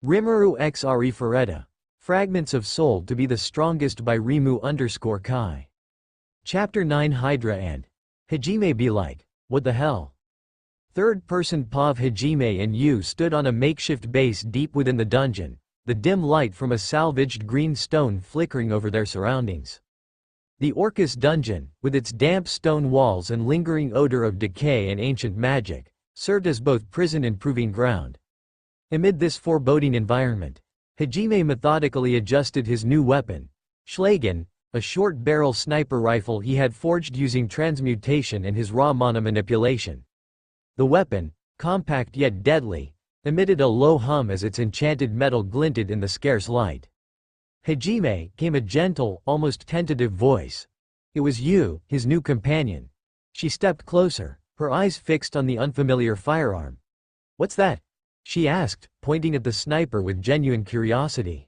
Rimmeru x Arifureta. Fragments of Soul to be the Strongest by Rimuru_Kai. Chapter 9 Hydra and Hajime be like, what the hell? Third-person POV Hajime and Yu stood on a makeshift base deep within the dungeon, the dim light from a salvaged green stone flickering over their surroundings. The Orcus dungeon, with its damp stone walls and lingering odor of decay and ancient magic, served as both prison and proving ground. Amid this foreboding environment, Hajime methodically adjusted his new weapon, Schlagen, a short-barrel sniper rifle he had forged using transmutation and his raw mana manipulation. The weapon, compact yet deadly, emitted a low hum as its enchanted metal glinted in the scarce light. Hajime, came a gentle, almost tentative voice. It was Yu, his new companion. She stepped closer, her eyes fixed on the unfamiliar firearm. "What's that?" she asked, pointing at the sniper with genuine curiosity.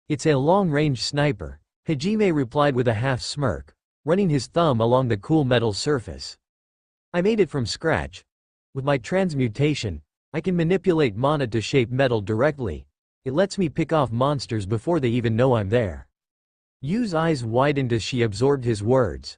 "It's a long-range sniper," Hajime replied with a half-smirk, running his thumb along the cool metal surface. "I made it from scratch. With my transmutation, I can manipulate mana to shape metal directly. It lets me pick off monsters before they even know I'm there." Yu's eyes widened as she absorbed his words.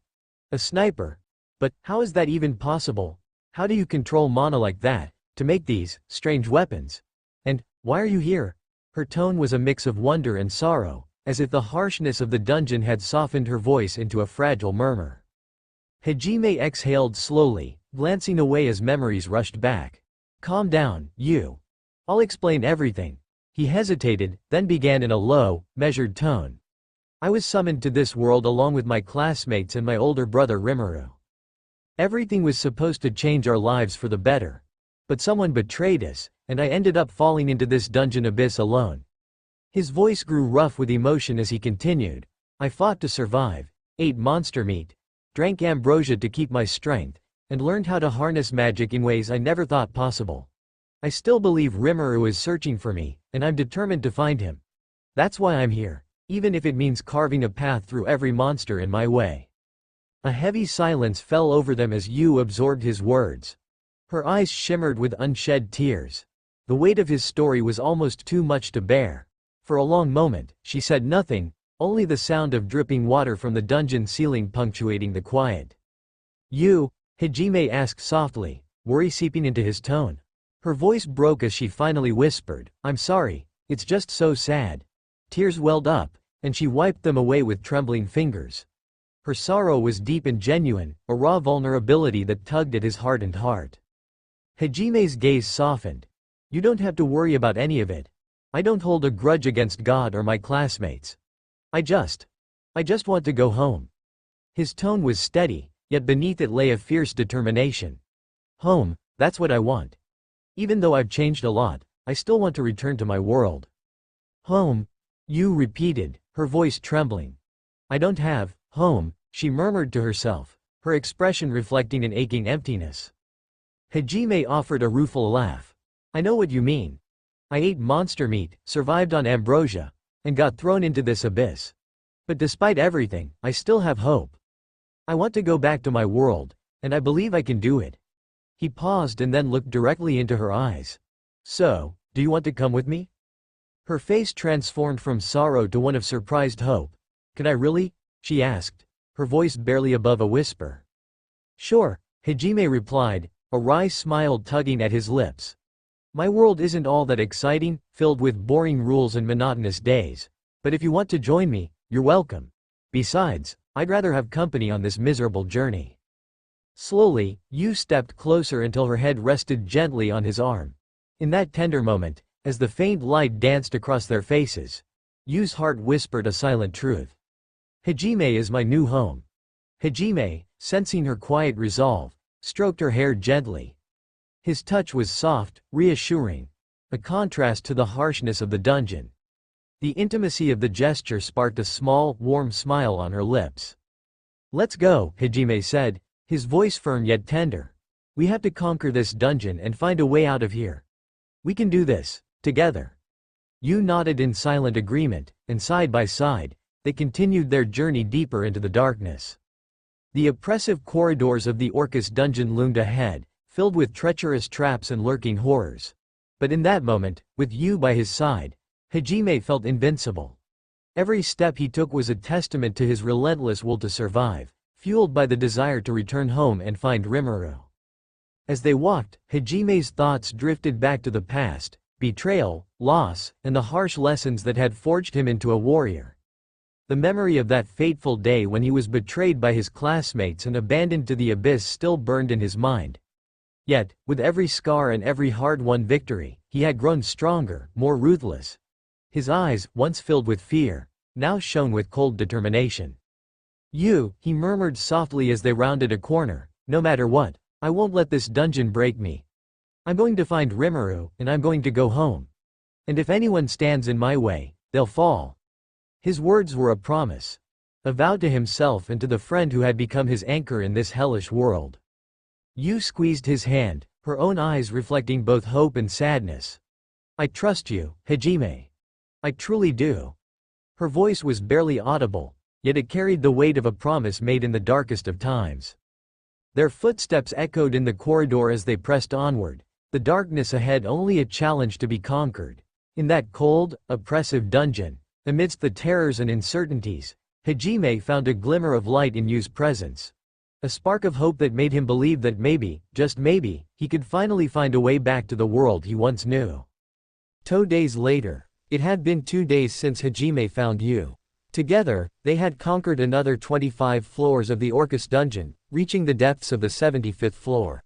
"A sniper? But how is that even possible? How do you control mana like that, to make these strange weapons? And why are you here?" Her tone was a mix of wonder and sorrow, as if the harshness of the dungeon had softened her voice into a fragile murmur. Hajime exhaled slowly, glancing away as memories rushed back. "Calm down, Yu. I'll explain everything." He hesitated, then began in a low, measured tone. "I was summoned to this world along with my classmates and my older brother Rimmeru. Everything was supposed to change our lives for the better. But someone betrayed us, and I ended up falling into this dungeon abyss alone." His voice grew rough with emotion as he continued. "I fought to survive, ate monster meat, drank ambrosia to keep my strength, and learned how to harness magic in ways I never thought possible. I still believe Rimmeru is searching for me, and I'm determined to find him. That's why I'm here, even if it means carving a path through every monster in my way." A heavy silence fell over them as Yu absorbed his words. Her eyes shimmered with unshed tears. The weight of his story was almost too much to bear. For a long moment, she said nothing, only the sound of dripping water from the dungeon ceiling punctuating the quiet. "Yu?" Hajime asked softly, worry seeping into his tone. Her voice broke as she finally whispered, "I'm sorry, it's just so sad." Tears welled up, and she wiped them away with trembling fingers. Her sorrow was deep and genuine, a raw vulnerability that tugged at his hardened heart. Hajime's gaze softened. "You don't have to worry about any of it. I don't hold a grudge against God or my classmates. I just want to go home." His tone was steady, yet beneath it lay a fierce determination. "Home, that's what I want. Even though I've changed a lot, I still want to return to my world." "Home?" Yu repeated, her voice trembling. "I don't have home," she murmured to herself, her expression reflecting an aching emptiness. Hajime offered a rueful laugh. "I know what you mean. I ate monster meat, survived on ambrosia, and got thrown into this abyss. But despite everything, I still have hope. I want to go back to my world, and I believe I can do it." He paused and then looked directly into her eyes. "So, do you want to come with me?" Her face transformed from sorrow to one of surprised hope. "Can I really?" she asked, her voice barely above a whisper. "Sure," Hajime replied, a wry smile tugging at his lips. "My world isn't all that exciting, filled with boring rules and monotonous days. But if you want to join me, you're welcome. Besides, I'd rather have company on this miserable journey." Slowly, Yu stepped closer until her head rested gently on his arm. In that tender moment, as the faint light danced across their faces, Yu's heart whispered a silent truth. "Hajime is my new home." Hajime, sensing her quiet resolve, stroked her hair gently. His touch was soft, reassuring, a contrast to the harshness of the dungeon. The intimacy of the gesture sparked a small, warm smile on her lips. "Let's go," Hajime said, his voice firm yet tender. "We have to conquer this dungeon and find a way out of here. We can do this, together." Yu nodded in silent agreement, and side by side, they continued their journey deeper into the darkness. The oppressive corridors of the Orcus dungeon loomed ahead, filled with treacherous traps and lurking horrors. But in that moment, with Yu by his side, Hajime felt invincible. Every step he took was a testament to his relentless will to survive, fueled by the desire to return home and find Rimmeru. As they walked, Hajime's thoughts drifted back to the past, betrayal, loss, and the harsh lessons that had forged him into a warrior. The memory of that fateful day when he was betrayed by his classmates and abandoned to the abyss still burned in his mind. Yet, with every scar and every hard-won victory, he had grown stronger, more ruthless. His eyes, once filled with fear, now shone with cold determination. "You," he murmured softly as they rounded a corner, "no matter what, I won't let this dungeon break me. I'm going to find Rimmeru, and I'm going to go home. And if anyone stands in my way, they'll fall." His words were a promise. A vow to himself and to the friend who had become his anchor in this hellish world. Yu squeezed his hand, her own eyes reflecting both hope and sadness. "I trust you, Hajime. I truly do." Her voice was barely audible, yet it carried the weight of a promise made in the darkest of times. Their footsteps echoed in the corridor as they pressed onward, the darkness ahead only a challenge to be conquered. In that cold, oppressive dungeon, amidst the terrors and uncertainties, Hajime found a glimmer of light in Yu's presence. A spark of hope that made him believe that maybe, just maybe, he could finally find a way back to the world he once knew. 2 days later. It had been 2 days since Hajime found Yu. Together, they had conquered another 25 floors of the Orcus dungeon, reaching the depths of the 75th floor.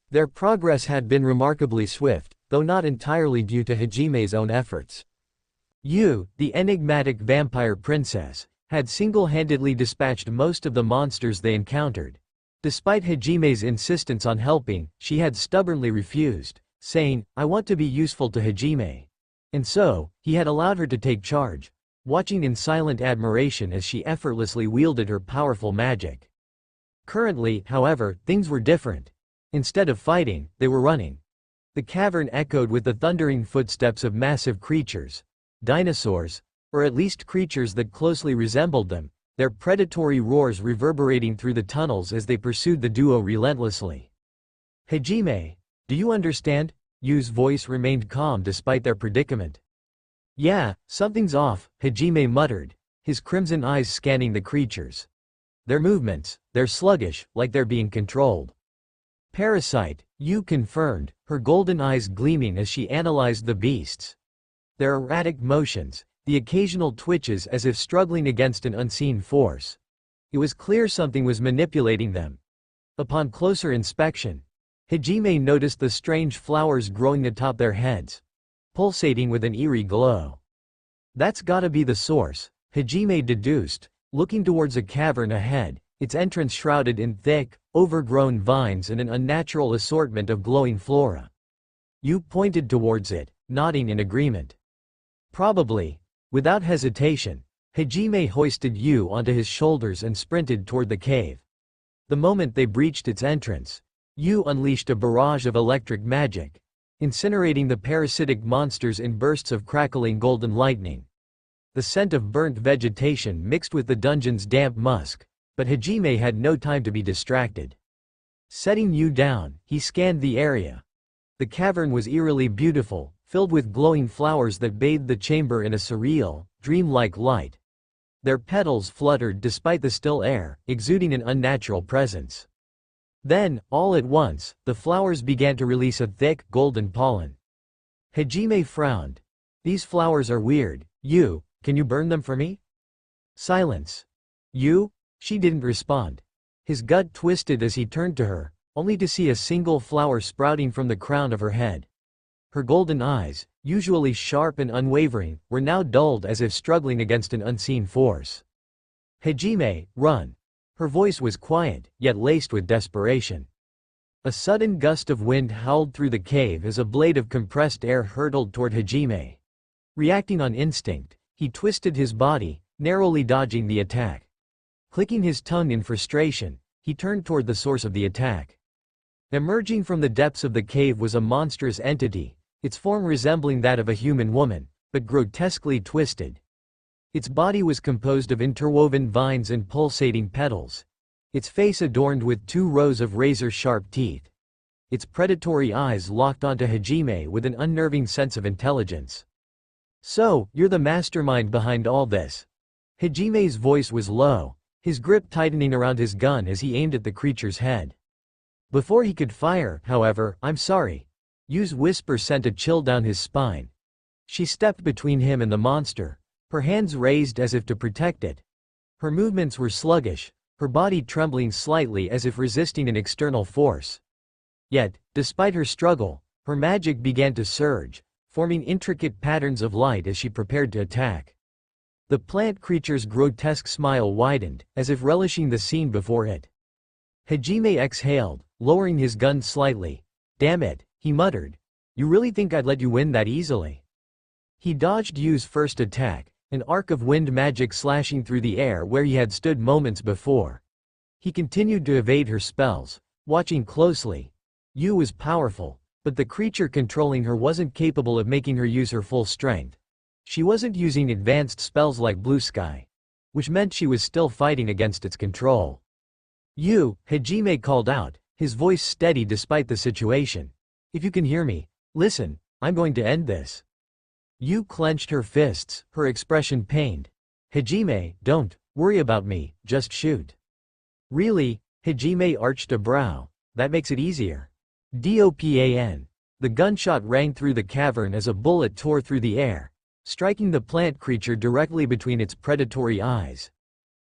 Their progress had been remarkably swift, though not entirely due to Hajime's own efforts. Yu, the enigmatic vampire princess, had single-handedly dispatched most of the monsters they encountered. Despite Hajime's insistence on helping, she had stubbornly refused, saying, "I want to be useful to Hajime." And so, he had allowed her to take charge, watching in silent admiration as she effortlessly wielded her powerful magic. Currently, however, things were different. Instead of fighting, they were running. The cavern echoed with the thundering footsteps of massive creatures. Dinosaurs, or at least creatures that closely resembled them, their predatory roars reverberating through the tunnels as they pursued the duo relentlessly. "Hajime, do you understand?" Yu's voice remained calm despite their predicament. "Yeah, something's off," Hajime muttered, his crimson eyes scanning the creatures. "Their movements, they're sluggish, like they're being controlled." "Parasite," Yu confirmed, her golden eyes gleaming as she analyzed the beasts. Their erratic motions, the occasional twitches as if struggling against an unseen force. It was clear something was manipulating them. Upon closer inspection, Hajime noticed the strange flowers growing atop their heads, pulsating with an eerie glow. "That's gotta be the source," Hajime deduced, looking towards a cavern ahead, its entrance shrouded in thick, overgrown vines and an unnatural assortment of glowing flora. Yu pointed towards it, nodding in agreement. "Probably." Without hesitation, Hajime hoisted Yu onto his shoulders and sprinted toward the cave. The moment they breached its entrance, Yu unleashed a barrage of electric magic, incinerating the parasitic monsters in bursts of crackling golden lightning. The scent of burnt vegetation mixed with the dungeon's damp musk, but Hajime had no time to be distracted. Setting Yu down, he scanned the area. The cavern was eerily beautiful, filled with glowing flowers that bathed the chamber in a surreal, dreamlike light. Their petals fluttered despite the still air, exuding an unnatural presence. Then, all at once, the flowers began to release a thick, golden pollen. Hajime frowned. "These flowers are weird. Yu, can you burn them for me?" Silence. "Yu?" She didn't respond. His gut twisted as he turned to her, only to see a single flower sprouting from the crown of her head. Her golden eyes, usually sharp and unwavering, were now dulled as if struggling against an unseen force. "Hajime, run." Her voice was quiet, yet laced with desperation. A sudden gust of wind howled through the cave as a blade of compressed air hurtled toward Hajime. Reacting on instinct, he twisted his body, narrowly dodging the attack. Clicking his tongue in frustration, he turned toward the source of the attack. Emerging from the depths of the cave was a monstrous entity, its form resembling that of a human woman, but grotesquely twisted. Its body was composed of interwoven vines and pulsating petals, its face adorned with 2 rows of razor-sharp teeth. its predatory eyes locked onto Hajime with an unnerving sense of intelligence. "So, you're the mastermind behind all this." Hajime's voice was low, his grip tightening around his gun as he aimed at the creature's head. Before he could fire, however, "I'm sorry." Yu's whisper sent a chill down his spine. She stepped between him and the monster, her hands raised as if to protect it. Her movements were sluggish, her body trembling slightly as if resisting an external force. Yet, despite her struggle, her magic began to surge, forming intricate patterns of light as she prepared to attack. The plant creature's grotesque smile widened, as if relishing the scene before it. Hajime exhaled, lowering his gun slightly. "Damn it," he muttered. "You really think I'd let you win that easily?" He dodged Yu's first attack, an arc of wind magic slashing through the air where he had stood moments before. He continued to evade her spells, watching closely. Yu was powerful, but the creature controlling her wasn't capable of making her use her full strength. She wasn't using advanced spells like Blue Sky, which meant she was still fighting against its control. "Yu," Hajime called out, his voice steady despite the situation. "If you can hear me, listen, I'm going to end this." Yu clenched her fists, her expression pained. "Hajime, don't worry about me, just shoot." "Really?" Hajime arched a brow. "That makes it easier." "Dopan." The gunshot rang through the cavern as a bullet tore through the air, striking the plant creature directly between its predatory eyes.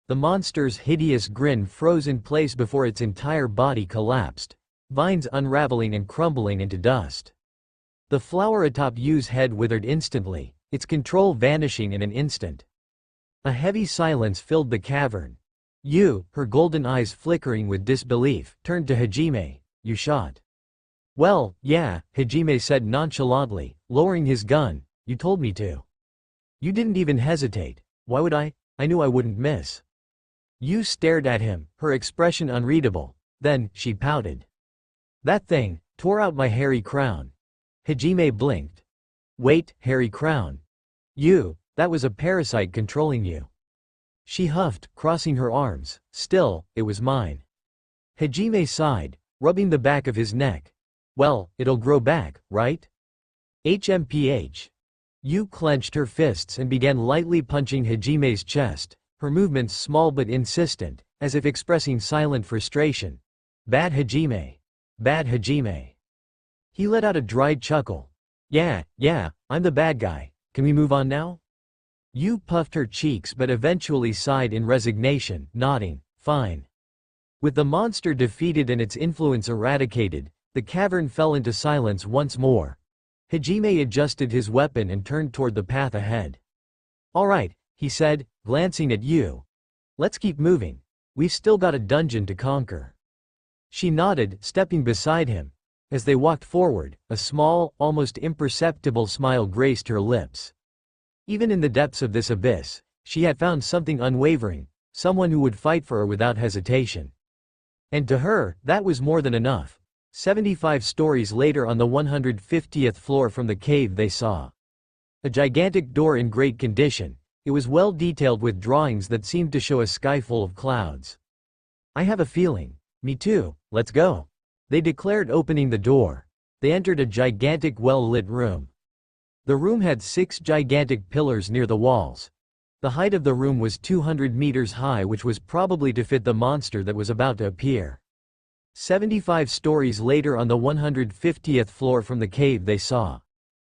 The monster's hideous grin froze in place before its entire body collapsed, vines unraveling and crumbling into dust. The flower atop Yu's head withered instantly, its control vanishing in an instant. A heavy silence filled the cavern. Yu, her golden eyes flickering with disbelief, turned to Hajime. "You shot?" "Well, yeah," Hajime said nonchalantly, lowering his gun. "You told me to." "You didn't even hesitate." "Why would I? I knew I wouldn't miss." Yu stared at him, her expression unreadable. Then, she pouted. "That thing tore out my hairy crown." Hajime blinked. "Wait, hairy crown? Yu, that was a parasite controlling you." She huffed, crossing her arms. "Still, it was mine." Hajime sighed, rubbing the back of his neck. "Well, it'll grow back, right? HMPH. Yu clenched her fists and began lightly punching Hajime's chest, her movements small but insistent, as if expressing silent frustration. "Bad Hajime. Bad Hajime." He let out a dry chuckle. Yeah, I'm the bad guy. Can we move on now?" Yu puffed her cheeks but eventually sighed in resignation, nodding. "Fine." With the monster defeated and its influence eradicated, the cavern fell into silence once more. Hajime adjusted his weapon and turned toward the path ahead. "All right," he said, glancing at Yu. "Let's keep moving. We've still got a dungeon to conquer." She nodded, stepping beside him. As they walked forward, a small, almost imperceptible smile graced her lips. Even in the depths of this abyss, she had found something unwavering, someone who would fight for her without hesitation. And to her, that was more than enough. 75 stories later on the 150th floor from the cave they saw a gigantic door in great condition. It was well detailed with drawings that seemed to show a sky full of clouds. "I have a feeling." "Me too, let's go," they declared, opening the door. They entered a gigantic well-lit room. The room had 6 gigantic pillars near the walls. The height of the room was 200 meters high, which was probably to fit the monster that was about to appear. 75 stories later on the 150th floor from the cave they saw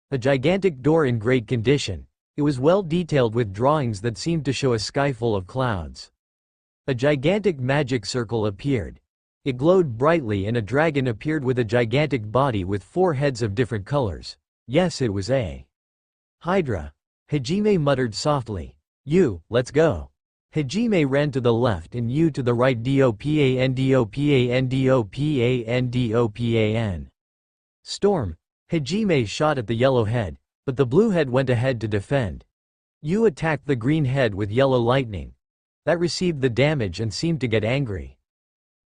a gigantic door in great condition. It was well detailed with drawings that seemed to show a sky full of clouds. A gigantic magic circle appeared. It glowed brightly and a dragon appeared with a gigantic body with 4 heads of different colors. Yes, it was a hydra. Hajime muttered softly. "Yu, let's go." Hajime ran to the left and Yu to the right. Dopan. Storm. Hajime shot at the yellow head, but the blue head went ahead to defend. Yu attacked the green head with yellow lightning. That received the damage and seemed to get angry.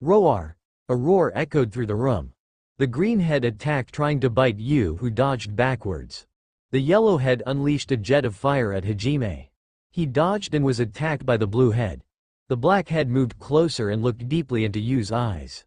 Roar! A roar echoed through the room. The green head attacked, trying to bite Yu, who dodged backwards. The yellow head unleashed a jet of fire at Hajime. He dodged and was attacked by the blue head. The black head moved closer and looked deeply into Yu's eyes.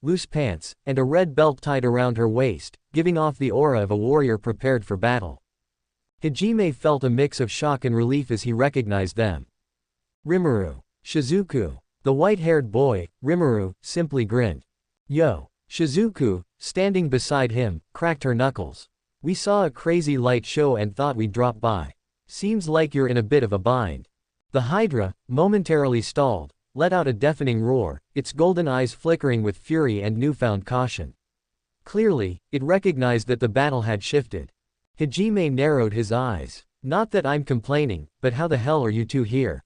loose pants, and a red belt tied around her waist, giving off the aura of a warrior prepared for battle. Hajime felt a mix of shock and relief as he recognized them. Rimmeru. Shizuku. The white-haired boy, Rimmeru, simply grinned. Yo. Shizuku, standing beside him, cracked her knuckles. We saw a crazy light show and thought we'd drop by. Seems like you're in a bit of a bind. The hydra, momentarily stalled, let out a deafening roar, its golden eyes flickering with fury and newfound caution. Clearly, it recognized that the battle had shifted. Hajime narrowed his eyes. Not that I'm complaining, but how the hell are you two here?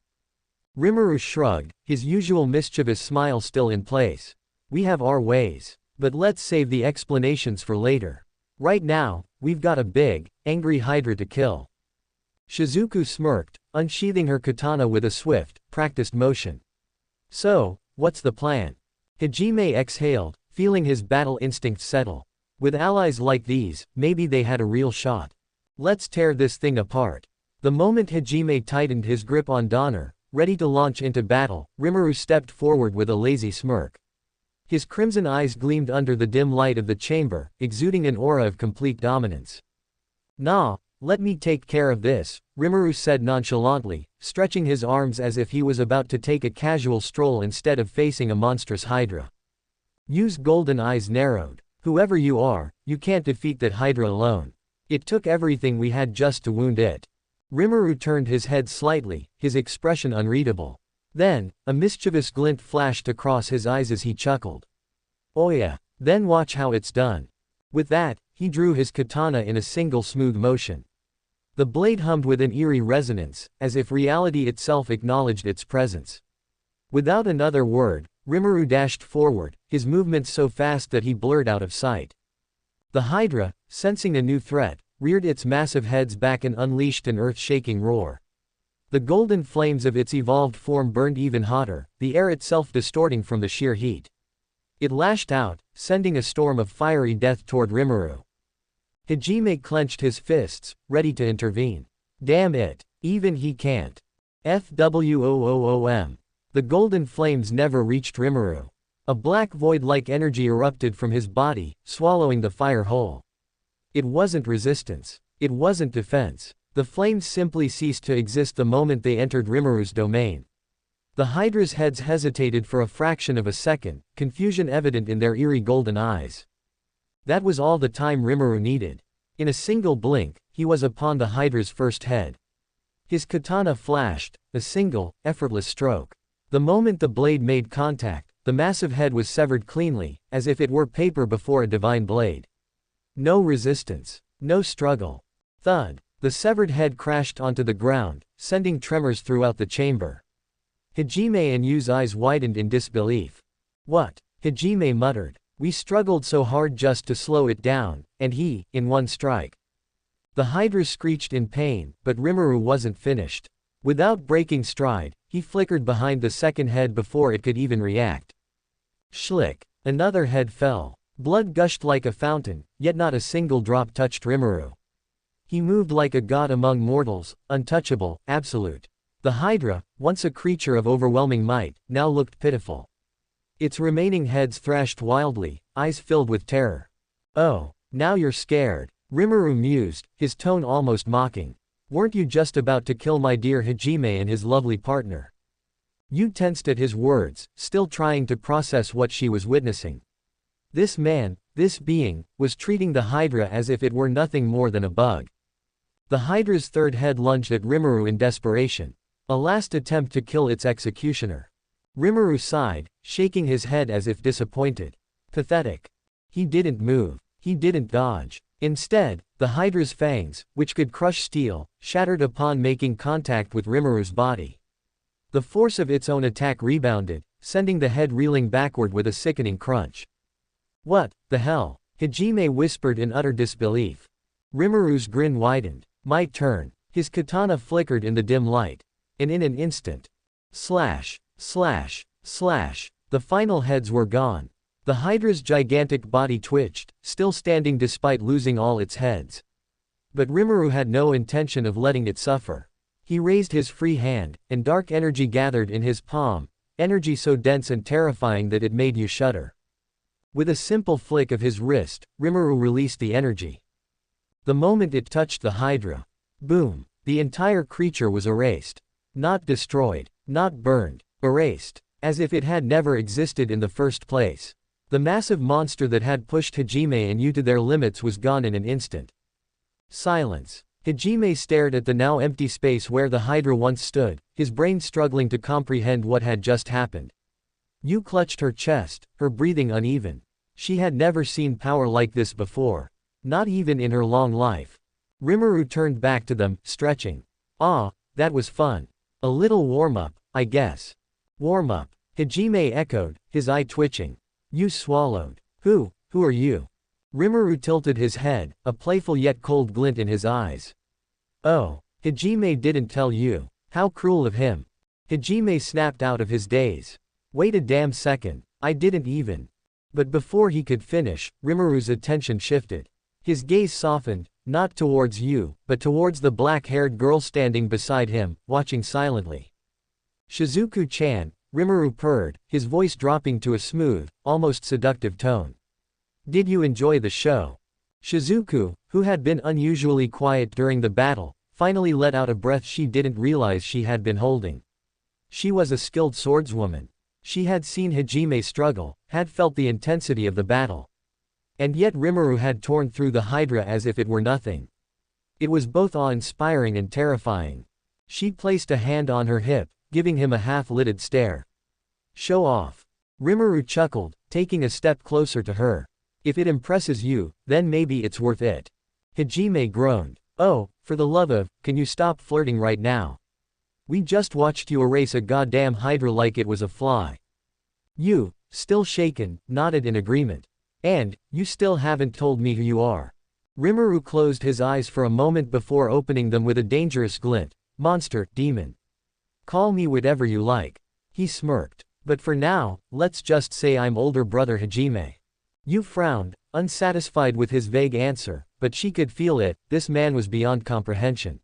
Rimmeru shrugged, his usual mischievous smile still in place. We have our ways. But let's save the explanations for later. Right now, we've got a big, angry hydra to kill. Shizuku smirked, unsheathing her katana with a swift, practiced motion. So, what's the plan? Hajime exhaled, feeling his battle instinct settle. With allies like these, maybe they had a real shot. Let's tear this thing apart. The moment Hajime tightened his grip on Donner, ready to launch into battle, Rimmeru stepped forward with a lazy smirk. His crimson eyes gleamed under the dim light of the chamber, exuding an aura of complete dominance. Nah, let me take care of this, Rimmeru said nonchalantly, stretching his arms as if he was about to take a casual stroll instead of facing a monstrous hydra. Yu's golden eyes narrowed. Whoever you are, you can't defeat that hydra alone. It took everything we had just to wound it. Rimmeru turned his head slightly, his expression unreadable. Then, a mischievous glint flashed across his eyes as he chuckled. Oh yeah, then watch how it's done. With that, he drew his katana in a single smooth motion. The blade hummed with an eerie resonance, as if reality itself acknowledged its presence. Without another word, Rimmeru dashed forward, his movements so fast that he blurred out of sight. The hydra, sensing a new threat, reared its massive heads back and unleashed an earth-shaking roar. The golden flames of its evolved form burned even hotter, the air itself distorting from the sheer heat. It lashed out, sending a storm of fiery death toward Rimmeru. Hajime clenched his fists, ready to intervene. Damn it, even he can't. FWOOOM. The golden flames never reached Rimmeru. A black void-like energy erupted from his body, swallowing the fire whole. It wasn't resistance. It wasn't defense. The flames simply ceased to exist the moment they entered Rimmeru's domain. The hydra's heads hesitated for a fraction of a second, confusion evident in their eerie golden eyes. That was all the time Rimmeru needed. In a single blink, he was upon the hydra's first head. His katana flashed, a single, effortless stroke. The moment the blade made contact, the massive head was severed cleanly, as if it were paper before a divine blade. No resistance. No struggle. Thud. The severed head crashed onto the ground, sending tremors throughout the chamber. Hajime and Yu's eyes widened in disbelief. What? Hajime muttered. We struggled so hard just to slow it down, and he, in one strike. The hydra screeched in pain, but Rimmeru wasn't finished. Without breaking stride, he flickered behind the second head before it could even react. Schlick. Another head fell. Blood gushed like a fountain, yet not a single drop touched Rimmeru. He moved like a god among mortals, untouchable, absolute. The hydra, once a creature of overwhelming might, now looked pitiful. Its remaining heads thrashed wildly, eyes filled with terror. Oh, now you're scared, Rimmeru mused, his tone almost mocking. Weren't you just about to kill my dear Hajime and his lovely partner? Yu tensed at his words, still trying to process what she was witnessing. This man, this being, was treating the hydra as if it were nothing more than a bug. The hydra's third head lunged at Rimmeru in desperation. A last attempt to kill its executioner. Rimmeru sighed, shaking his head as if disappointed. Pathetic. He didn't move. He didn't dodge. Instead, the hydra's fangs, which could crush steel, shattered upon making contact with Rimmeru's body. The force of its own attack rebounded, sending the head reeling backward with a sickening crunch. What the hell? Hajime whispered in utter disbelief. Rimmeru's grin widened. My turn. His katana flickered in the dim light. And in an instant. Slash, slash, slash. The final heads were gone. The hydra's gigantic body twitched, still standing despite losing all its heads. But Rimmeru had no intention of letting it suffer. He raised his free hand, and dark energy gathered in his palm, energy so dense and terrifying that it made you shudder. With a simple flick of his wrist, Rimmeru released the energy. The moment it touched the hydra, boom, the entire creature was erased. Not destroyed, not burned, erased, as if it had never existed in the first place. The massive monster that had pushed Hajime and you to their limits was gone in an instant. Silence. Hajime stared at the now empty space where the hydra once stood, his brain struggling to comprehend what had just happened. Yu clutched her chest, her breathing uneven. She had never seen power like this before. Not even in her long life. Rimmeru turned back to them, stretching. Ah, that was fun. A little warm-up, I guess. Warm-up. Hajime echoed, his eye twitching. You swallowed. Who are you? Rimmeru tilted his head, a playful yet cold glint in his eyes. Oh, Hajime didn't tell you. How cruel of him. Hajime snapped out of his daze. Wait a damn second, I didn't even. But before he could finish, Rimmeru's attention shifted. His gaze softened, not towards you, but towards the black-haired girl standing beside him, watching silently. Shizuku-chan, Rimmeru purred, his voice dropping to a smooth, almost seductive tone. Did you enjoy the show? Shizuku, who had been unusually quiet during the battle, finally let out a breath she didn't realize she had been holding. She was a skilled swordswoman. She had seen Hajime struggle, had felt the intensity of the battle. And yet Rimmeru had torn through the hydra as if it were nothing. It was both awe-inspiring and terrifying. She placed a hand on her hip, giving him a half-lidded stare. Show off. Rimmeru chuckled, taking a step closer to her. If it impresses you, then maybe it's worth it. Hajime groaned. Oh, for the love of, can you stop flirting right now? We just watched you erase a goddamn hydra like it was a fly. You, still shaken, nodded in agreement. And, you still haven't told me who you are. Rimmeru closed his eyes for a moment before opening them with a dangerous glint. Monster, demon. Call me whatever you like. He smirked. But for now, let's just say I'm older brother Hajime. You frowned, unsatisfied with his vague answer, but she could feel it, this man was beyond comprehension.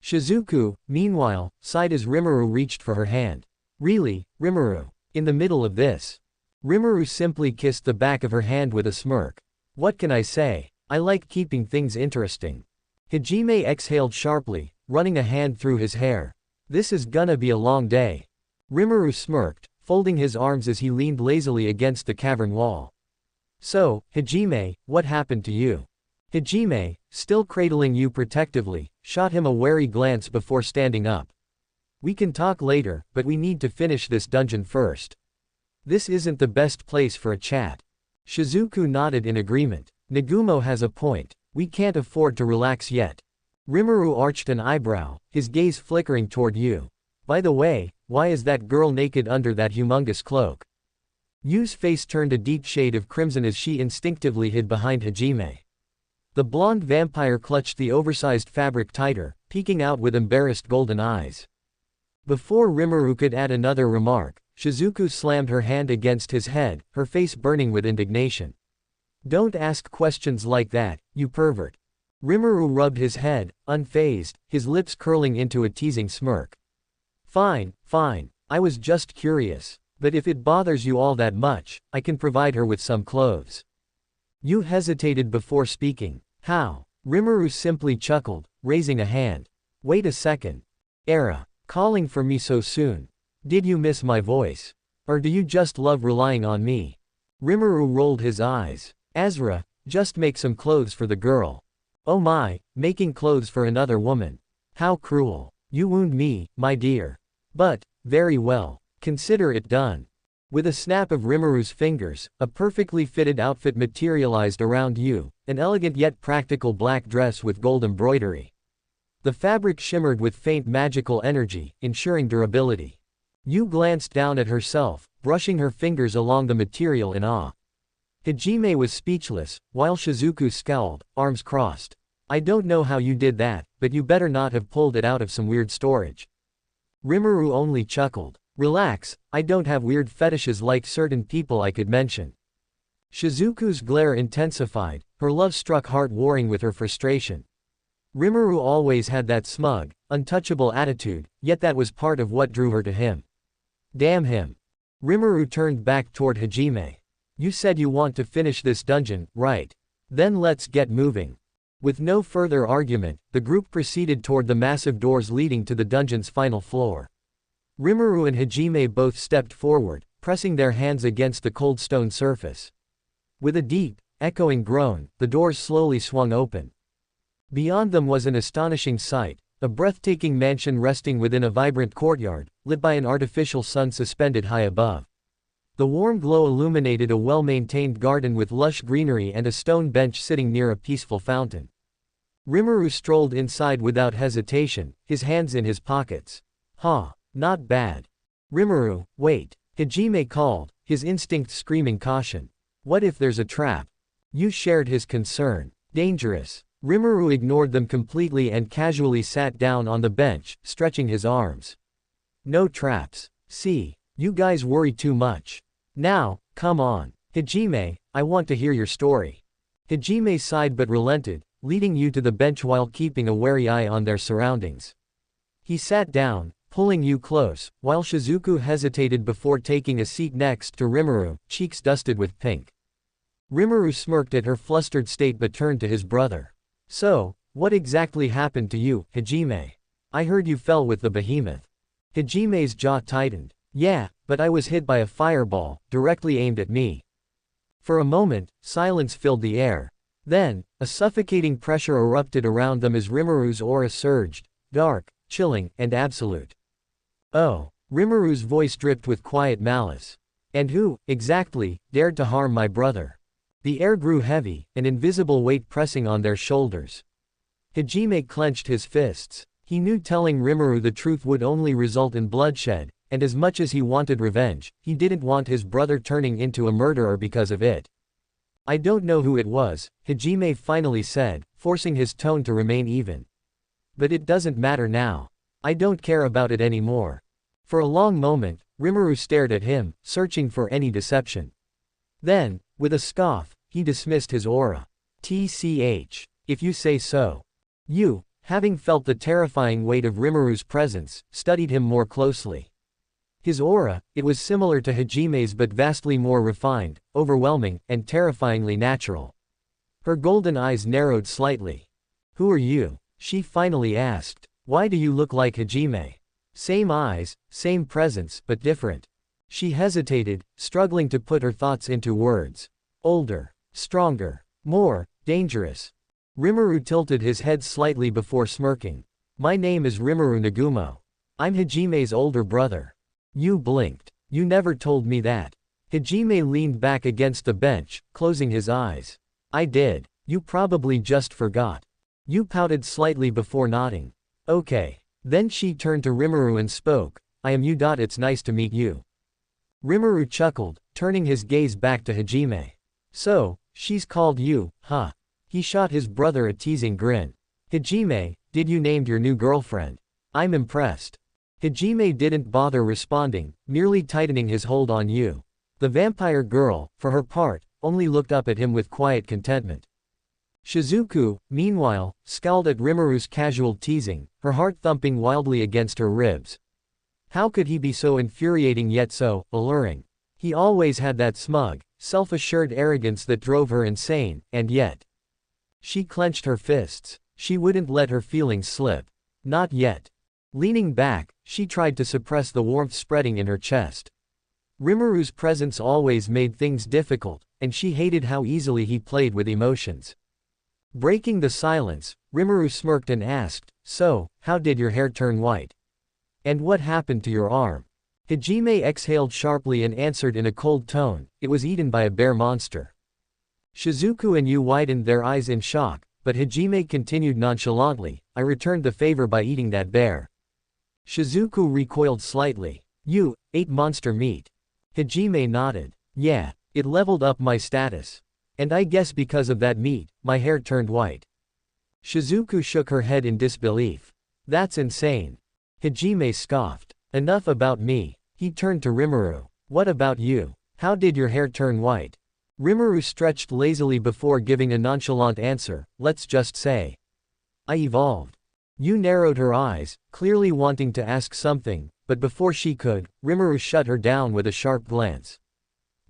Shizuku, meanwhile, sighed as Rimmeru reached for her hand. Really, Rimmeru? In the middle of this? Rimmeru simply kissed the back of her hand with a smirk. What can I say? I like keeping things interesting. Hajime exhaled sharply, running a hand through his hair. This is gonna be a long day. Rimmeru smirked, folding his arms as he leaned lazily against the cavern wall. So, Hajime, what happened to you? Hajime, still cradling Yu protectively, shot him a wary glance before standing up. We can talk later, but we need to finish this dungeon first. This isn't the best place for a chat. Shizuku nodded in agreement. Nagumo has a point. We can't afford to relax yet. Rimmeru arched an eyebrow, his gaze flickering toward Yu. By the way, why is that girl naked under that humongous cloak? Yu's face turned a deep shade of crimson as she instinctively hid behind Hajime. The blonde vampire clutched the oversized fabric tighter, peeking out with embarrassed golden eyes. Before Rimmeru could add another remark, Shizuku slammed her hand against his head, her face burning with indignation. Don't ask questions like that, you pervert. Rimmeru rubbed his head, unfazed, his lips curling into a teasing smirk. Fine, fine, I was just curious. But if it bothers you all that much, I can provide her with some clothes. Yu hesitated before speaking. How? Rimmeru simply chuckled, raising a hand. Wait a second. Era. Calling for me so soon. Did you miss my voice? Or do you just love relying on me? Rimmeru rolled his eyes. Azra, just make some clothes for the girl. Oh my, making clothes for another woman. How cruel. You wound me, my dear. But, very well. Consider it done. With a snap of Rimmeru's fingers, a perfectly fitted outfit materialized around Yu, an elegant yet practical black dress with gold embroidery. The fabric shimmered with faint magical energy, ensuring durability. Yu glanced down at herself, brushing her fingers along the material in awe. Hajime was speechless, while Shizuku scowled, arms crossed. I don't know how you did that, but you better not have pulled it out of some weird storage. Rimmeru only chuckled. Relax, I don't have weird fetishes like certain people I could mention. Shizuku's glare intensified, her love-struck heart warring with her frustration. Rimmeru always had that smug, untouchable attitude, yet that was part of what drew her to him. Damn him. Rimmeru turned back toward Hajime. You said you want to finish this dungeon, right? Then let's get moving. With no further argument, the group proceeded toward the massive doors leading to the dungeon's final floor. Rimmeru and Hajime both stepped forward, pressing their hands against the cold stone surface. With a deep, echoing groan, the doors slowly swung open. Beyond them was an astonishing sight, a breathtaking mansion resting within a vibrant courtyard, lit by an artificial sun suspended high above. The warm glow illuminated a well-maintained garden with lush greenery and a stone bench sitting near a peaceful fountain. Rimmeru strolled inside without hesitation, his hands in his pockets. Not bad. Rimmeru, wait. Hajime called, his instinct screaming caution. What if there's a trap? You shared his concern. Dangerous. Rimmeru ignored them completely and casually sat down on the bench, stretching his arms. No traps. See, you guys worry too much. Now, come on. Hajime, I want to hear your story. Hajime sighed but relented, leading you to the bench while keeping a wary eye on their surroundings. He sat down, pulling you close, while Shizuku hesitated before taking a seat next to Rimmeru, cheeks dusted with pink. Rimmeru smirked at her flustered state but turned to his brother. So, what exactly happened to you, Hajime? I heard you fell with the behemoth. Hajime's jaw tightened. Yeah, but I was hit by a fireball, directly aimed at me. For a moment, silence filled the air. Then, a suffocating pressure erupted around them as Rimmeru's aura surged, dark, chilling, and absolute. Oh, Rimmeru's voice dripped with quiet malice. And who, exactly, dared to harm my brother? The air grew heavy, an invisible weight pressing on their shoulders. Hajime clenched his fists. He knew telling Rimmeru the truth would only result in bloodshed, and as much as he wanted revenge, he didn't want his brother turning into a murderer because of it. I don't know who it was, Hajime finally said, forcing his tone to remain even. But it doesn't matter now. I don't care about it anymore. For a long moment, Rimmeru stared at him, searching for any deception. Then, with a scoff, he dismissed his aura. TCH. If you say so. You, having felt the terrifying weight of Rimmeru's presence, studied him more closely. His aura, it was similar to Hajime's but vastly more refined, overwhelming, and terrifyingly natural. Her golden eyes narrowed slightly. Who are you? She finally asked. Why do you look like Hajime? Same eyes, same presence, but different. She hesitated, struggling to put her thoughts into words. Older, stronger, more dangerous. Rimmeru tilted his head slightly before smirking. My name is Rimmeru Nagumo. I'm Hajime's older brother. You blinked. You never told me that. Hajime leaned back against the bench, closing his eyes. I did. You probably just forgot. You pouted slightly before nodding. Okay. Then she turned to Rimmeru and spoke. I am you. It's nice to meet you. Rimmeru chuckled, turning his gaze back to Hajime. So, she's called you, huh? He shot his brother a teasing grin. Hajime, did you name your new girlfriend? I'm impressed. Hajime didn't bother responding, merely tightening his hold on you. The vampire girl, for her part, only looked up at him with quiet contentment. Shizuku, meanwhile, scowled at Rimmeru's casual teasing, her heart thumping wildly against her ribs. How could he be so infuriating yet so alluring? He always had that smug, self-assured arrogance that drove her insane, and yet. She clenched her fists. She wouldn't let her feelings slip. Not yet. Leaning back, she tried to suppress the warmth spreading in her chest. Rimmeru's presence always made things difficult, and she hated how easily he played with emotions. Breaking the silence, Rimmeru smirked and asked, So, how did your hair turn white? And what happened to your arm? Hajime exhaled sharply and answered in a cold tone, It was eaten by a bear monster. Shizuku and Yu widened their eyes in shock, but Hajime continued nonchalantly, I returned the favor by eating that bear. Shizuku recoiled slightly. You ate monster meat. Hajime nodded. Yeah, it leveled up my status. And I guess because of that meat, my hair turned white. Shizuku shook her head in disbelief. That's insane. Hajime scoffed. Enough about me. He turned to Rimmeru. What about you? How did your hair turn white? Rimmeru stretched lazily before giving a nonchalant answer, let's just say. I evolved. Yu narrowed her eyes, clearly wanting to ask something, but before she could, Rimmeru shut her down with a sharp glance.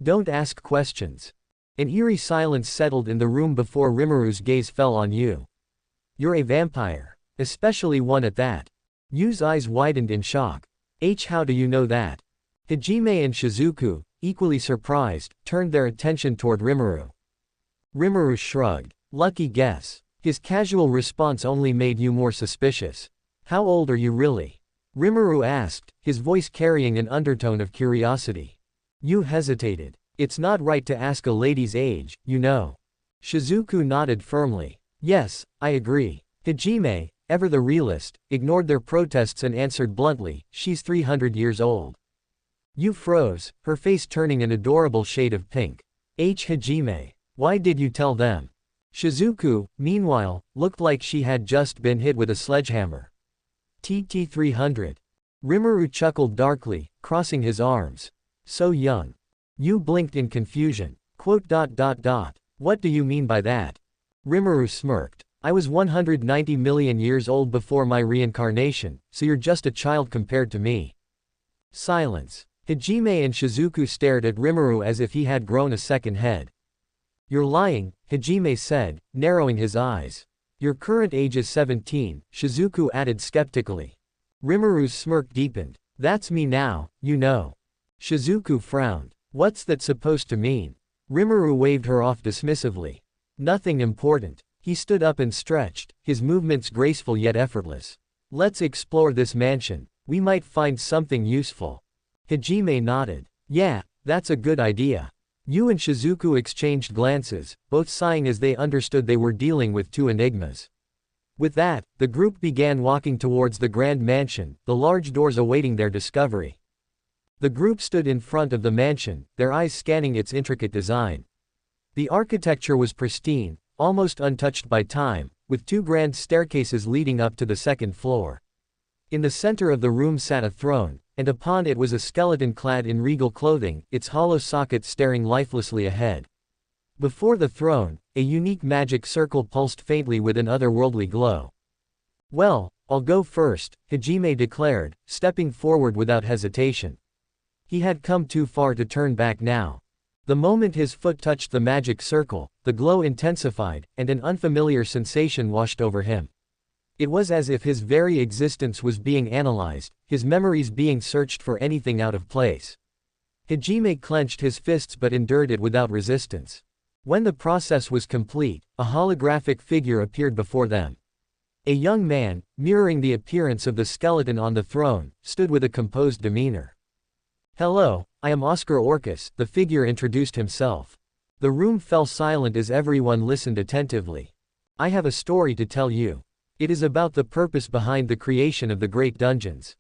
Don't ask questions. An eerie silence settled in the room before Rimmeru's gaze fell on you. You're a vampire. Especially one at that. Yu's eyes widened in shock. How do you know that? Hajime and Shizuku, equally surprised, turned their attention toward Rimmeru. Rimmeru shrugged. Lucky guess. His casual response only made you more suspicious. How old are you really? Rimmeru asked, his voice carrying an undertone of curiosity. Yu hesitated. It's not right to ask a lady's age, you know. Shizuku nodded firmly. Yes, I agree. Hajime, ever the realist, ignored their protests and answered bluntly, she's 300 years old. Yu froze, her face turning an adorable shade of pink. Hajime. Why did you tell them? Shizuku, meanwhile, looked like she had just been hit with a sledgehammer. TT300. Rimmeru chuckled darkly, crossing his arms. So young. Yu blinked in confusion. What do you mean by that? Rimmeru smirked. I was 190 million years old before my reincarnation, so you're just a child compared to me. Silence. Hajime and Shizuku stared at Rimmeru as if he had grown a second head. You're lying, Hajime said, narrowing his eyes. Your current age is 17, Shizuku added skeptically. Rimmeru's smirk deepened. That's me now, you know. Shizuku frowned. What's that supposed to mean? Rimmeru waved her off dismissively. Nothing important. He stood up and stretched, his movements graceful yet effortless. Let's explore this mansion. We might find something useful. Hajime nodded. Yeah, that's a good idea. Yu and Shizuku exchanged glances, both sighing as they understood they were dealing with two enigmas. With that, the group began walking towards the grand mansion, the large doors awaiting their discovery. The group stood in front of the mansion, their eyes scanning its intricate design. The architecture was pristine, almost untouched by time, with two grand staircases leading up to the second floor. In the center of the room sat a throne, and upon it was a skeleton clad in regal clothing, its hollow socket staring lifelessly ahead. Before the throne, a unique magic circle pulsed faintly with an otherworldly glow. Well, I'll go first, Hajime declared, stepping forward without hesitation. He had come too far to turn back now. The moment his foot touched the magic circle, the glow intensified, and an unfamiliar sensation washed over him. It was as if his very existence was being analyzed, his memories being searched for anything out of place. Hajime clenched his fists but endured it without resistance. When the process was complete, a holographic figure appeared before them. A young man, mirroring the appearance of the skeleton on the throne, stood with a composed demeanor. Hello, I am Oscar Orcus, the figure introduced himself. The room fell silent as everyone listened attentively. I have a story to tell you. It is about the purpose behind the creation of the Great Dungeons.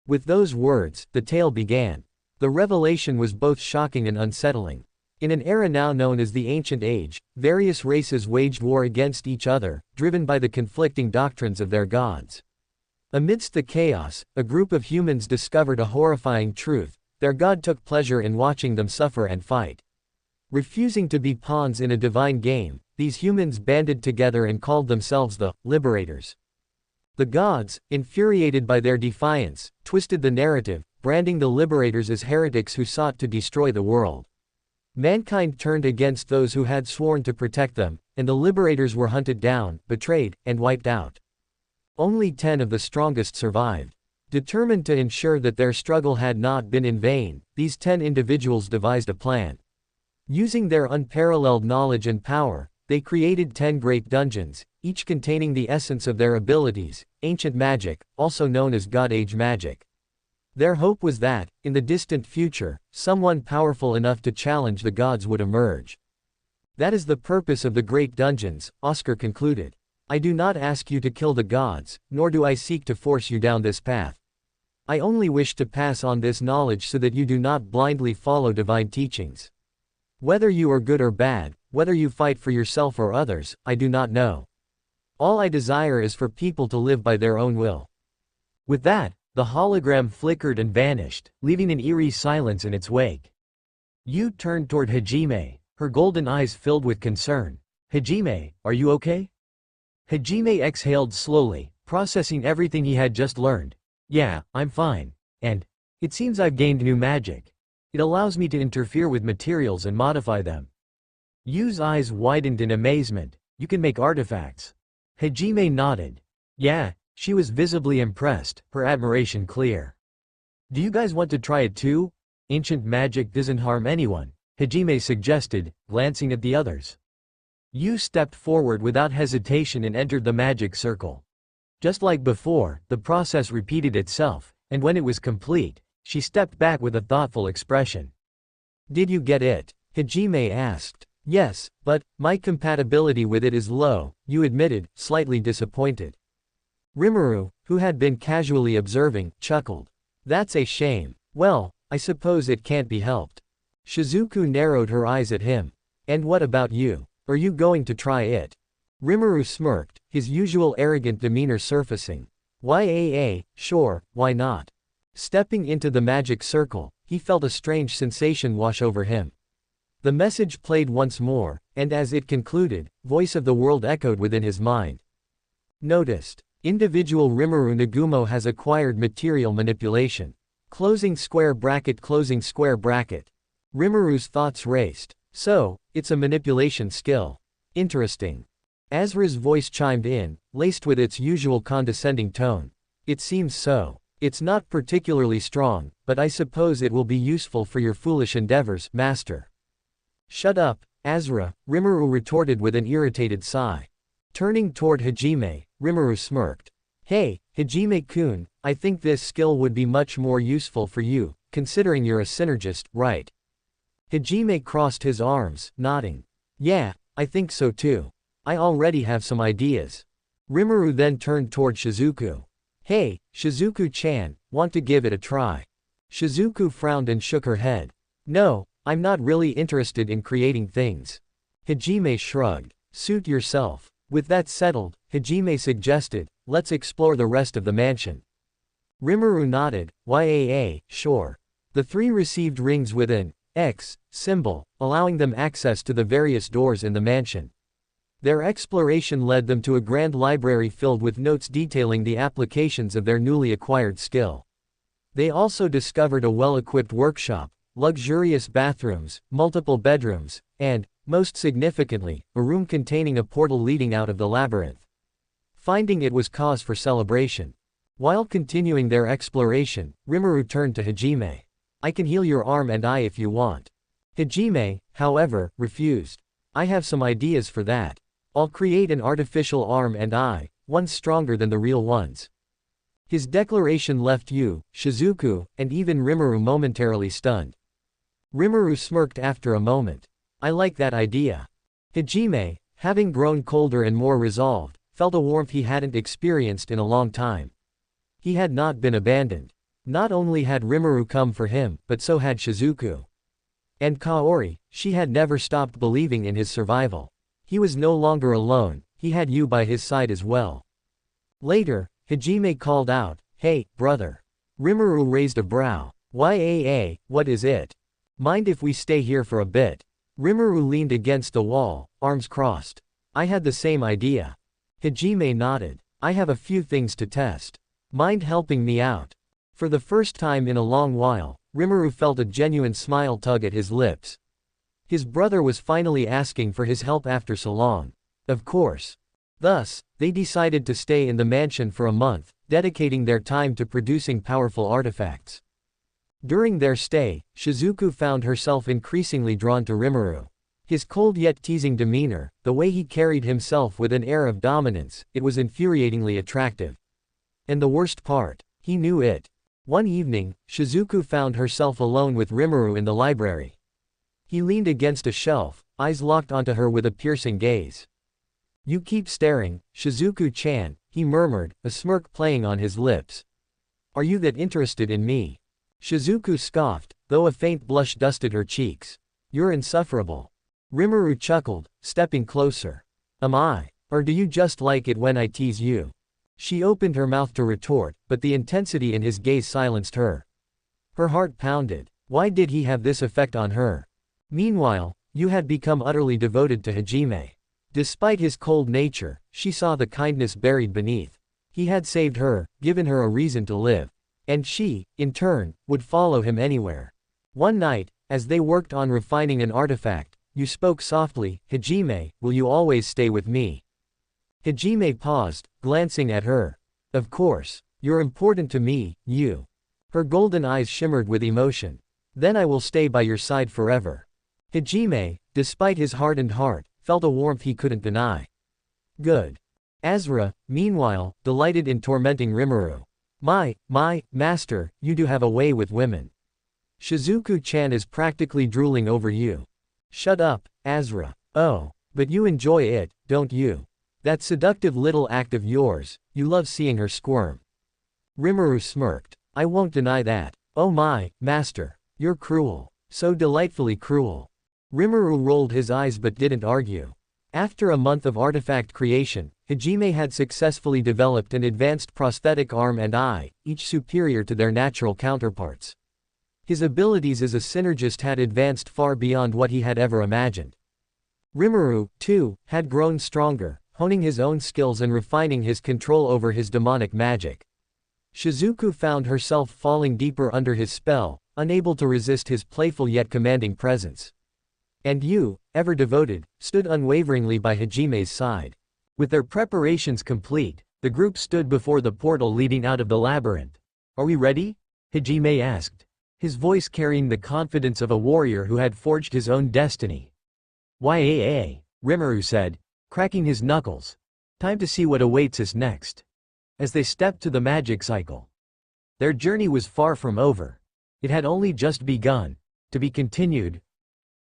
With those words, the tale began. The revelation was both shocking and unsettling. In an era now known as the Ancient Age, various races waged war against each other, driven by the conflicting doctrines of their gods. Amidst the chaos, a group of humans discovered a horrifying truth: their god took pleasure in watching them suffer and fight. Refusing to be pawns in a divine game, these humans banded together and called themselves the Liberators. The gods, infuriated by their defiance, twisted the narrative, branding the Liberators as heretics who sought to destroy the world. Mankind turned against those who had sworn to protect them, and the Liberators were hunted down, betrayed, and wiped out. Only 10 of the strongest survived. Determined to ensure that their struggle had not been in vain, these 10 individuals devised a plan. Using their unparalleled knowledge and power, they created 10 great dungeons, each containing the essence of their abilities, ancient magic, also known as God Age magic. Their hope was that, in the distant future, someone powerful enough to challenge the gods would emerge. That is the purpose of the Great Dungeons, Oscar concluded. I do not ask you to kill the gods, nor do I seek to force you down this path. I only wish to pass on this knowledge so that you do not blindly follow divine teachings. Whether you are good or bad, whether you fight for yourself or others, I do not know. All I desire is for people to live by their own will. With that, the hologram flickered and vanished, leaving an eerie silence in its wake. Yu turned toward Hajime, her golden eyes filled with concern. Hajime, are you okay? Hajime exhaled slowly, processing everything he had just learned. Yeah, I'm fine. And it seems I've gained new magic. It allows me to interfere with materials and modify them. Yu's eyes widened in amazement. You can make artifacts. Hajime nodded. Yeah, she was visibly impressed, her admiration clear. Do you guys want to try it too? Ancient magic doesn't harm anyone, Hajime suggested, glancing at the others. Yu stepped forward without hesitation and entered the magic circle. Just like before, the process repeated itself, and when it was complete, she stepped back with a thoughtful expression. Did you get it? Hajime asked. Yes, but my compatibility with it is low, Yu admitted, slightly disappointed. Rimmeru, who had been casually observing, chuckled. That's a shame. Well, I suppose it can't be helped. Shizuku narrowed her eyes at him. And what about you? Are you going to try it? Rimmeru smirked, his usual arrogant demeanor surfacing. Sure, why not? Stepping into the magic circle, he felt a strange sensation wash over him. The message played once more, and as it concluded, Voice of the World echoed within his mind. Noticed. Individual Rimmeru Nagumo has acquired material manipulation. Closing square bracket. Rimmeru's thoughts raced. So, it's a manipulation skill. Interesting. Azra's voice chimed in, laced with its usual condescending tone. It seems so. It's not particularly strong, but I suppose it will be useful for your foolish endeavors, master. Shut up, Azra, Rimmeru retorted with an irritated sigh. Turning toward Hajime, Rimmeru smirked. Hey, Hajime-kun, I think this skill would be much more useful for you, considering you're a synergist, right? Hajime crossed his arms, nodding. Yeah, I think so too. I already have some ideas. Rimmeru then turned toward Shizuku. Hey, Shizuku-chan, want to give it a try? Shizuku frowned and shook her head. No, I'm not really interested in creating things. Hajime shrugged. Suit yourself. With that settled, Hajime suggested, let's explore the rest of the mansion. Rimmeru nodded. Sure. The three received rings with an X symbol, allowing them access to the various doors in the mansion. Their exploration led them to a grand library filled with notes detailing the applications of their newly acquired skill. They also discovered a well-equipped workshop, luxurious bathrooms, multiple bedrooms, and, most significantly, a room containing a portal leading out of the labyrinth. Finding it was cause for celebration. While continuing their exploration, Rimmeru turned to Hajime. I can heal your arm and eye if you want. Hajime, however, refused. I have some ideas for that. I'll create an artificial arm and eye, one stronger than the real ones. His declaration left Yu, Shizuku, and even Rimmeru momentarily stunned. Rimmeru smirked after a moment. I like that idea. Hajime, having grown colder and more resolved, felt a warmth he hadn't experienced in a long time. He had not been abandoned. Not only had Rimmeru come for him, but so had Shizuku. And Kaori, she had never stopped believing in his survival. He was no longer alone, he had Yu by his side as well. Later, Hajime called out, Hey, brother. Rimmeru raised a brow. What is it? Mind if we stay here for a bit? Rimmeru leaned against the wall, arms crossed. I had the same idea. Hajime nodded. I have a few things to test. Mind helping me out? For the first time in a long while, Rimmeru felt a genuine smile tug at his lips. His brother was finally asking for his help after so long. Of course. Thus, they decided to stay in the mansion for a month, dedicating their time to producing powerful artifacts. During their stay, Shizuku found herself increasingly drawn to Rimmeru. His cold yet teasing demeanor, the way he carried himself with an air of dominance, it was infuriatingly attractive. And the worst part, he knew it. One evening, Shizuku found herself alone with Rimmeru in the library. He leaned against a shelf, eyes locked onto her with a piercing gaze. You keep staring, Shizuku-chan, he murmured, a smirk playing on his lips. Are you that interested in me? Shizuku scoffed, though a faint blush dusted her cheeks. You're insufferable. Rimmeru chuckled, stepping closer. Am I? Or do you just like it when I tease you? She opened her mouth to retort, but the intensity in his gaze silenced her. Her heart pounded. Why did he have this effect on her? Meanwhile, Yu had become utterly devoted to Hajime. Despite his cold nature, she saw the kindness buried beneath. He had saved her, given her a reason to live. And she, in turn, would follow him anywhere. One night, as they worked on refining an artifact, you spoke softly, Hajime, will you always stay with me? Hajime paused, glancing at her. Of course. You're important to me, you. Her golden eyes shimmered with emotion. Then I will stay by your side forever. Hajime, despite his hardened heart, felt a warmth he couldn't deny. Good. Azura, meanwhile, delighted in tormenting Rimuru. My, master, you do have a way with women. Shizuku-chan is practically drooling over you. Shut up, Azura. Oh, but you enjoy it, don't you? That seductive little act of yours, you love seeing her squirm. Rimuru smirked. I won't deny that. Oh my, master. You're cruel. So delightfully cruel. Rimuru rolled his eyes but didn't argue. After a month of artifact creation, Hajime had successfully developed an advanced prosthetic arm and eye, each superior to their natural counterparts. His abilities as a synergist had advanced far beyond what he had ever imagined. Rimuru, too, had grown stronger, honing his own skills and refining his control over his demonic magic. Shizuku found herself falling deeper under his spell, unable to resist his playful yet commanding presence. And you, ever devoted, stood unwaveringly by Hajime's side. With their preparations complete, the group stood before the portal leading out of the labyrinth. Are we ready? Hajime asked, his voice carrying the confidence of a warrior who had forged his own destiny. Yaa, Rimmeru said, cracking his knuckles. Time to see what awaits us next. As they stepped to the magic cycle. Their journey was far from over. It had only just begun, to be continued,